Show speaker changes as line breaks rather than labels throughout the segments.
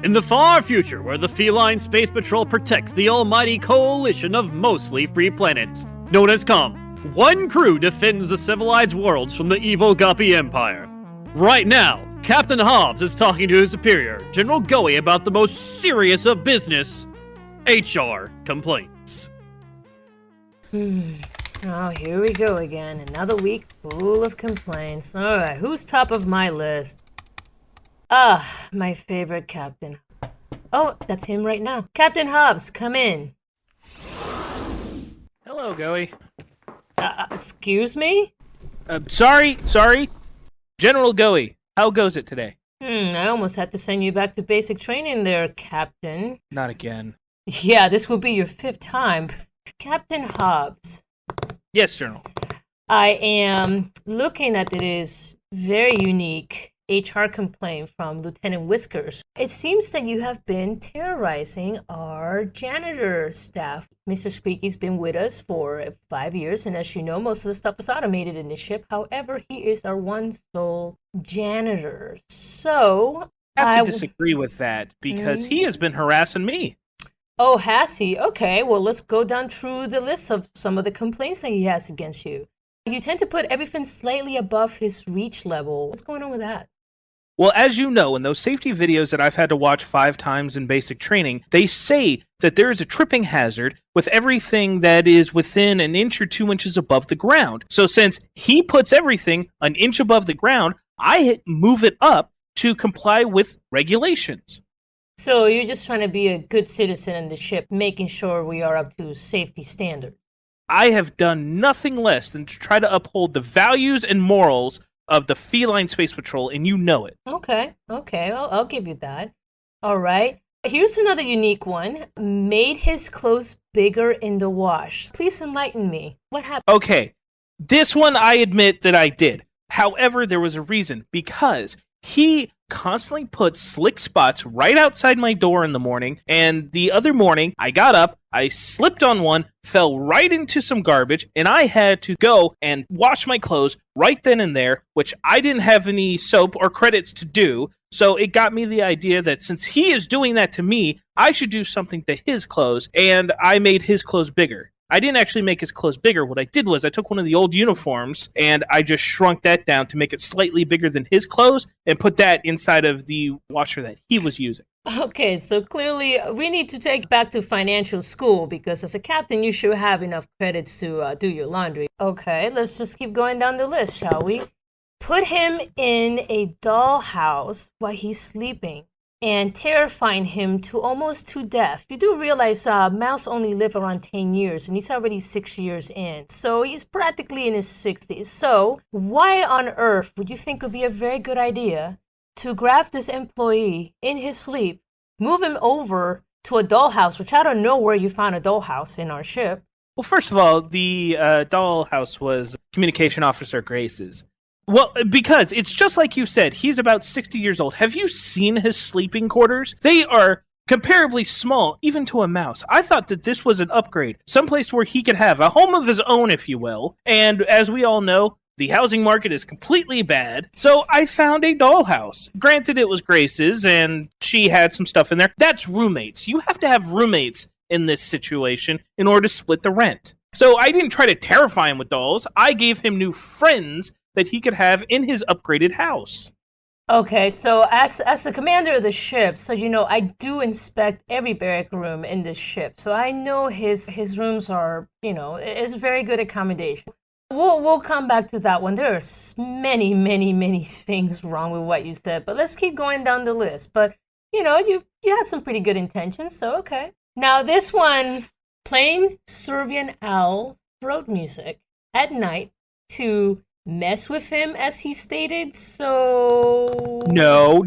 In the far future, where the feline space patrol protects the almighty coalition of mostly free planets, known as COM, one crew defends the civilized worlds from the evil Guppy Empire. Right now, Captain Hobbes is talking to his superior, General Goey, about the most serious of business, HR complaints.
Oh, here we go again. Another week full of complaints. Alright, who's top of my list? My favorite captain. Oh, that's him right now. Captain Hobbes, come in.
Hello, Goey.
Excuse me?
Sorry. General Goey, how goes it today?
I almost had to send you back to basic training there, Captain.
Not again.
Yeah, this will be your 5th time. Captain Hobbes.
Yes, General.
I am looking at this very unique HR complaint from Lieutenant Whiskers. It seems that you have been terrorizing our janitor staff. Mr. Squeaky's been with us for 5 years, and as you know, most of the stuff is automated in the ship. However, he is our one sole janitor. So
I have to disagree with that, because he has been harassing me.
Oh, has he? Okay, well, let's go down through the list of some of the complaints that he has against you. You tend to put everything slightly above his reach level. What's going on with that?
Well, as you know, in those safety videos that I've had to watch 5 times in basic training, they say that there is a tripping hazard with everything that is within 1 inch or 2 inches above the ground. So since he puts everything 1 inch above the ground, I move it up to comply with regulations.
So you're just trying to be a good citizen in the ship, making sure we are up to safety standards.
I have done nothing less than to try to uphold the values and morals of the feline space patrol, and you know it.
Okay, I'll give you that. All right. Here's another unique one. Made his clothes bigger in the wash. Please enlighten me. What happened?
Okay, this one I admit that I did. However, there was a reason, because he constantly put slick spots right outside my door in the morning, and the other morning, I got up, I slipped on one, fell right into some garbage, and I had to go and wash my clothes right then and there, which I didn't have any soap or credits to do, so it got me the idea that since he is doing that to me, I should do something to his clothes, and I made his clothes bigger. I didn't actually make his clothes bigger. What I did was I took one of the old uniforms and I just shrunk that down to make it slightly bigger than his clothes and put that inside of the washer that he was using.
Okay, so clearly we need to take back to financial school, because as a captain, you should have enough credits to do your laundry. Okay, let's just keep going down the list, shall we? Put him in a dollhouse while he's sleeping and terrifying him to almost to death. You do realize mouse only live around 10 years, and he's already 6 years in. So he's practically in his 60s. So why on earth would you think would be a very good idea to grab this employee in his sleep, move him over to a dollhouse, which I don't know where you found a dollhouse in our ship?
Well, first of all, the dollhouse was Communication Officer Grace's. Well, because it's just like you said, he's about 60 years old. Have you seen his sleeping quarters? They are comparably small, even to a mouse. I thought that this was an upgrade, someplace where he could have a home of his own, if you will. And as we all know, the housing market is completely bad, so I found a dollhouse. Granted, it was Grace's, and she had some stuff in there. That's roommates. You have to have roommates in this situation in order to split the rent. So I didn't try to terrify him with dolls. I gave him new friends that he could have in his upgraded house.
Okay, so as the commander of the ship, so you know, I do inspect every barrack room in this ship. So I know his rooms are, you know, it's very good accommodation. We'll come back to that one. There are many things wrong with what you said, but let's keep going down the list. But, you know, you had some pretty good intentions, so okay. Now this one, playing Servian Owl throat music at night to mess with him, as he stated, so...
No.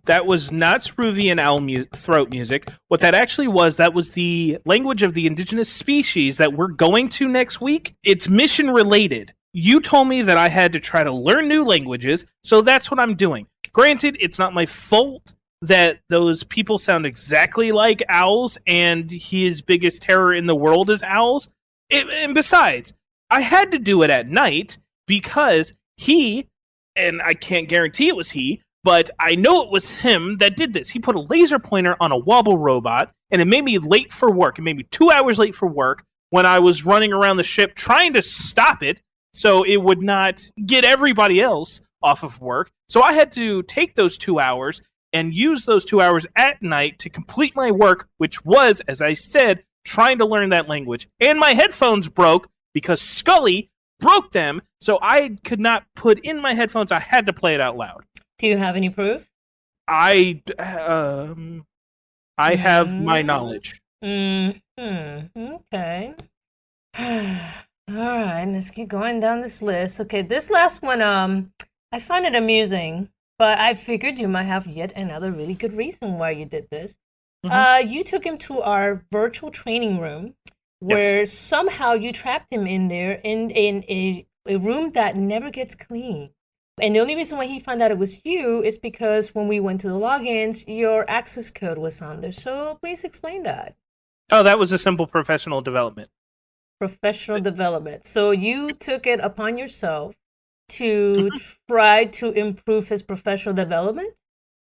That was not Ceruvian owl throat music. What that actually was, that was the language of the indigenous species that we're going to next week. It's mission related. You told me that I had to try to learn new languages, so that's what I'm doing. Granted, it's not my fault that those people sound exactly like owls, and his biggest terror in the world is owls. And besides, I had to do it at night because he, and I can't guarantee it was he, but I know it was him that did this. He put a laser pointer on a wobble robot, and it made me late for work. It made me 2 hours late for work when I was running around the ship trying to stop it so it would not get everybody else off of work. So I had to take those 2 hours and use those 2 hours at night to complete my work, which was, as I said, trying to learn that language. And my headphones broke because Scully broke them, so I could not put in my headphones. I had to play it out loud.
Do you have any proof?
I have my knowledge.
Okay. All right, let's keep going down this list. Okay, this last one, I find it amusing, but I figured you might have yet another really good reason why you did this. You took him to our virtual training room, where somehow you trapped him in there in a room that never gets clean. And the only reason why he found out it was you is because when we went to the logins, your access code was on there. So please explain that.
Oh, that was a simple professional development.
Professional development. So you took it upon yourself to try to improve his professional development?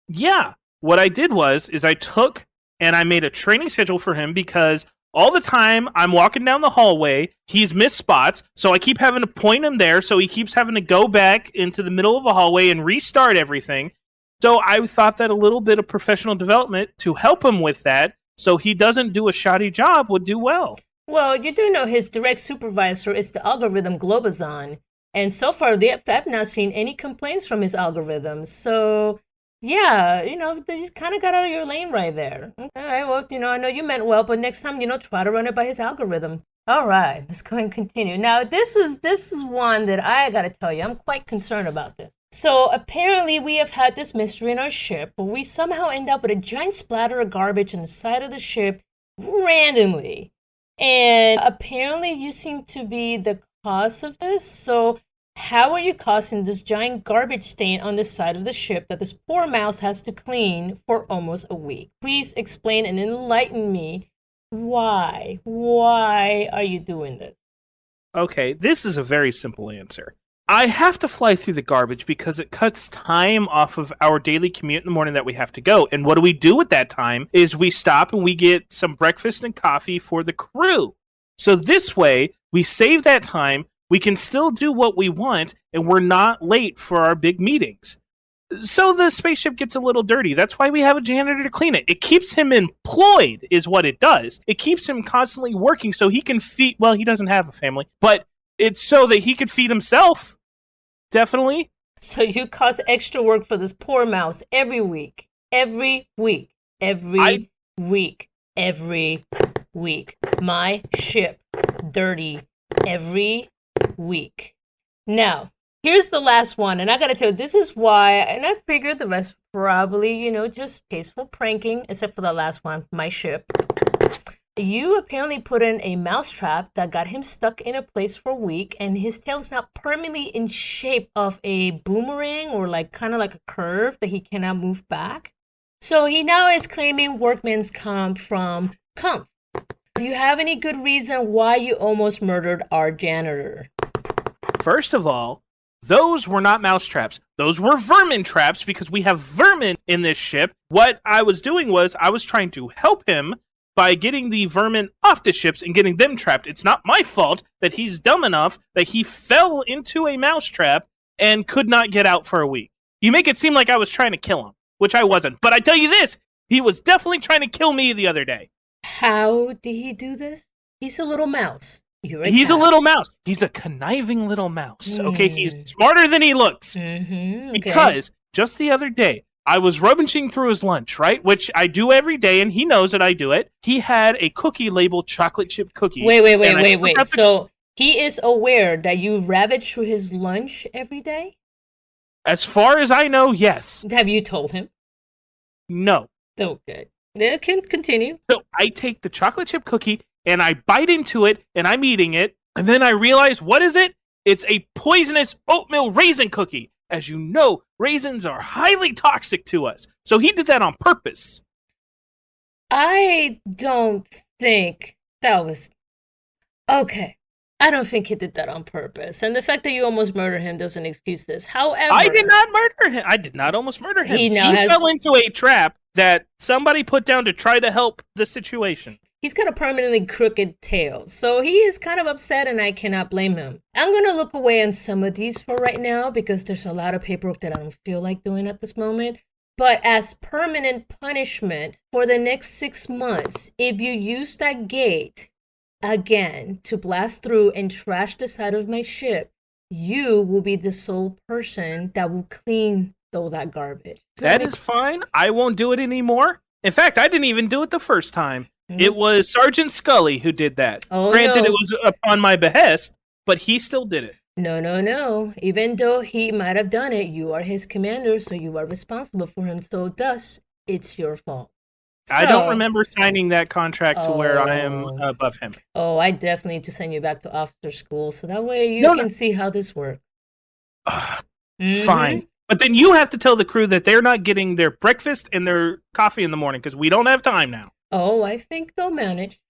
Yeah. What I did was I took and I made a training schedule for him because all the time I'm walking down the hallway, he's missed spots, so I keep having to point him there, so he keeps having to go back into the middle of the hallway and restart everything. So I thought that a little bit of professional development to help him with that, so he doesn't do a shoddy job, would do well.
Well, you do know his direct supervisor is the algorithm Globazon, and so far I've not seen any complaints from his algorithms, so... yeah, they just kind of got out of your lane right there. Okay, well, I know you meant well, but next time, try to run it by his algorithm. All right, let's go and continue. Now, this is one that I got to tell you, I'm quite concerned about this. So apparently we have had this mystery in our ship, but we somehow end up with a giant splatter of garbage on the side of the ship randomly. And apparently you seem to be the cause of this, so... how are you causing this giant garbage stain on the side of the ship that this poor mouse has to clean for almost a week? Please explain and enlighten me. Why? Why are you doing this?
Okay, this is a very simple answer. I have to fly through the garbage because it cuts time off of our daily commute in the morning that we have to go. And what do we do at that time is we stop and we get some breakfast and coffee for the crew. So this way, we save that time. We can still do what we want, and we're not late for our big meetings. So the spaceship gets a little dirty. That's why we have a janitor to clean it. It keeps him employed, is what it does. It keeps him constantly working so he can feed... well, he doesn't have a family, but it's so that he could feed himself. Definitely.
So you cause extra work for this poor mouse every week. Every week. Every week. Every week. My ship dirty every week. Now, here's the last one, and I gotta tell you, this is why, and I figured the rest probably, just peaceful pranking, except for the last one, my ship. You apparently put in a mousetrap that got him stuck in a place for a week, and his tail is now permanently in shape of a boomerang, or kind of like a curve that he cannot move back. So he now is claiming workman's comp from Comp. Do you have any good reason why you almost murdered our janitor?
First of all, those were not mouse traps. Those were vermin traps because we have vermin in this ship. What I was doing was I was trying to help him by getting the vermin off the ships and getting them trapped. It's not my fault that he's dumb enough that he fell into a mouse trap and could not get out for a week. You make it seem like I was trying to kill him, which I wasn't. But I tell you this, he was definitely trying to kill me the other day.
How did he do this? He's a little mouse.
He's a little mouse. He's a conniving little mouse. Okay, he's smarter than he looks.
Okay.
Because just the other day, I was rummaging through his lunch, right? Which I do every day, and he knows that I do it. He had a cookie labeled chocolate chip cookie.
Wait. So he is aware that you ravage through his lunch every day?
As far as I know, yes.
Have you told him?
No.
Okay. It can continue.
So I take the chocolate chip cookie, and I bite into it, and I'm eating it, and then I realize, what is it? It's a poisonous oatmeal raisin cookie. As you know, raisins are highly toxic to us. So he did that on purpose.
I don't think that was... Okay. I don't think he did that on purpose. And the fact that you almost murdered him doesn't excuse this. However,
I did not murder him. I did not almost murder him.
He
fell into a trap that somebody put down to try to help the situation.
He's got a permanently crooked tail, so he is kind of upset and I cannot blame him. I'm going to look away on some of these for right now because there's a lot of paperwork that I don't feel like doing at this moment. But as permanent punishment for the next 6 months, if you use that gate again to blast through and trash the side of my ship, you will be the sole person that will clean all that garbage.
That is fine. I won't do it anymore. In fact, I didn't even do it the first time. It was Sergeant Scully who did that.
Oh,
Granted,
no.
it was upon my behest, but he still did it.
No. Even though he might have done it, you are his commander, so you are responsible for him. So thus, it's your fault.
I don't remember signing that contract to where I am
Oh.
above him.
Oh, I definitely need to send you back to officer school, so that way you can see how this works.
Fine. But then you have to tell the crew that they're not getting their breakfast and their coffee in the morning because we don't have time now.
Oh, I think they'll manage.